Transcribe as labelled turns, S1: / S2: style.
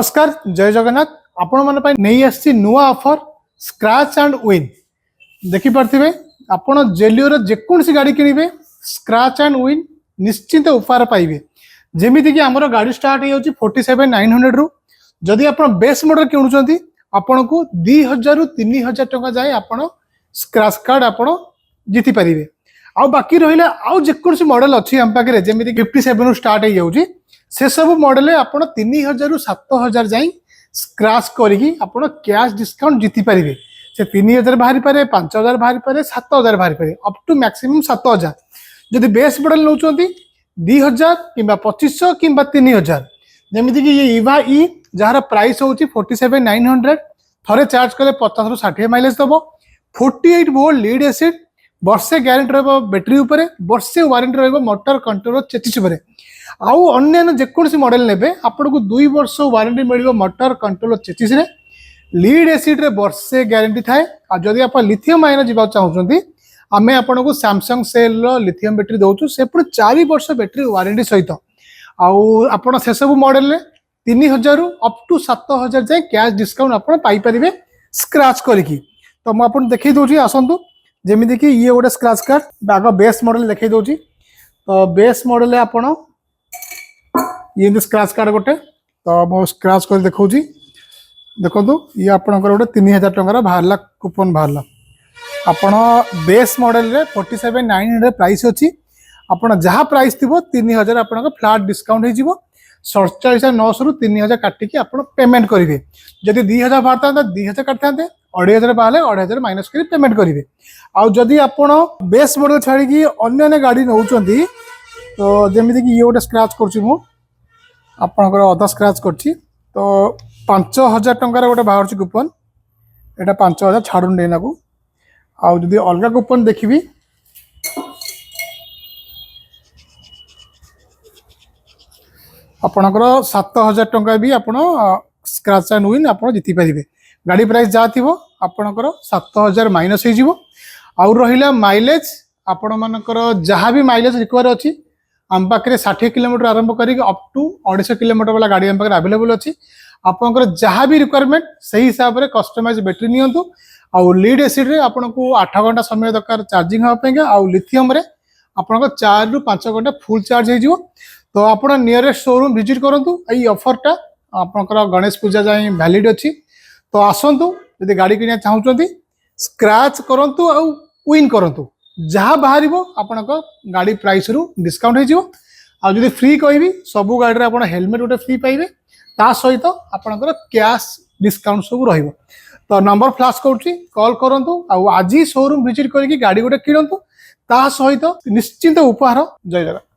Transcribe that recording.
S1: नमस्कार जय जगन्नाथ आपण मन नहीं आसी नुआ ऑफर स्क्रैच एंड विन देखि पार्थिबे आपण जेलियो जेकोसी गाड़ी किनिबे स्क्रैच एंड विन निश्चिंत उपहार पाइबे जेमिति कि हमरो गाड़ी स्टार्ट हो 47,900 रु जदि आपण बेस मॉडल किनुचंती आपण को 2000 रु 3000 टका जाए आपण स्क्रैच कार्ड आपण जीति परिबे आ बाकी रहिला आ जेकोसी मॉडल अछि हम पाखरे जेमिति 57 रु स्टार्ट हो जाउची से सब मॉडल आपण 3000 रु 7000 जाई स्क्रैच करिकी आपण कैश डिस्काउंट जीति परिबे से 3000 बाहरी पारे 5000 बाहरी पारे 7000 बाहरी पारे अप टू मैक्सिमम 7000 जदि बेस मॉडल नउचंती 2000 किंबा 2500 किंबा 3000 जेमिति कि ये इवा ई जहार प्राइस होची 47,900 थरे चार्ज कले 50 रु 60 माइलेज दबो 48 वोल्ट लीड एसिड वर्षे ग्यारंटी रहबो बैटरी ऊपर वर्षे वारंटी रहबो मोटर कंट्रोलर चेचिस ऊपर आउ अन्य जेकोसी मॉडल नेबे आपन को 2 वर्ष वारंटी मिलिबो मोटर कंट्रोलर चेचिस रे लीड एसिड रे वर्षे ग्यारंटी थाए आ जदि आप लिथियम आयन जीवा चाहउछंती आमे आपन को Samsung cell row lithium battery दोछु से पुर 4 वर्ष बैटरी वारंटी सहित आउ आपन से सब मॉडल रे 3000 रु अप टू 7000 जाय कैश डिस्काउंट आपन पाई परिबे स्क्रैच करिकी तो म आपन देखै दोछि आसंतु जेमिति कि ये गोटे स्क्रैच कार्ड आग बेस मॉडल देखै दोछि तो बेस मॉडल आपन ये स्क्रैच कार्ड गोटे तो मो स्क्रैच कर देखौछि देखंतु ये आपनकर गोटे 3000 टंका बाहरला कूपन बाहरला आपण बेस मॉडल रे 47,900 प्राइस अछि आपण जहा प्राइस थिबो 3000 आपनका फ्लैट डिस्काउंट हे जिवो 47,900 रु 3000 काटी के आपण पेमेंट करिवे जदि 2000 बारता 2000 काटतांते 2500 बाले 2500 माइनस करी पेमेंट करिवे आ जदि आपण बेस मॉडल छाड़ी की अन्य गाड़ी नउचंती तो जेमिति कि ये गोटे स्क्रैच करछि मु आपनकर अधा स्क्रैच करछि तो 5000 टंका गोटे बाहर कूपन एटा 5000 छाड़ुन देना को आ जदि अलग कूपन देखिबी आपनकर 7000 टंका भी आपण स्क्रैच एंड विन आपण जीति परिबे गाड़ी प्राइस जा थिबो आपनकर 7000 माइनस हे जिवो आ रहिला माइलेज आपण मानकर जहां भी माइलेज रिक्वायर अछि हम पाखे 60 किलोमीटर आरंभ करी अप टू 250 किलोमीटर वाला गाड़ी हम पाखे अवेलेबल अछि आपनकर जहां भी रिक्वायरमेंट सही हिसाब रे कस्टमाइज बैटरी नियंतु आ लीड एसिड रे आपण को 8 घंटा समय दरकार चार्जिंग हो पेगा आ लिथियम रे आपण को 4 रु 5 घंटा फुल चार्ज हे जिवो तो आपण नियरेस्ट शोरूम विजिट करंतु एई ऑफर टा आपनकर गणेश पूजा जाई वैलिड अछि तो आसंतु यदि गाड़ी किनिया चाहउचंती स्क्रैच करंतु आ विन करंतु जहाँ बाहरिबो आपनक गाड़ी प्राइस रु डिस्काउंट हे जिवो आ जदि फ्री कहबी सब गाड़ी रे आपण हेलमेट गोटे फ्री पाइबे ता सहित आपनकर कैश डिस्काउंट सब रहिबो तो नंबर फ्लैश करछि कॉल करंतु आ आज शोरूम विजिट करके गाड़ी गोटे किनंतु ता सहित निश्चिंत उपहार जय जगन्नाथ।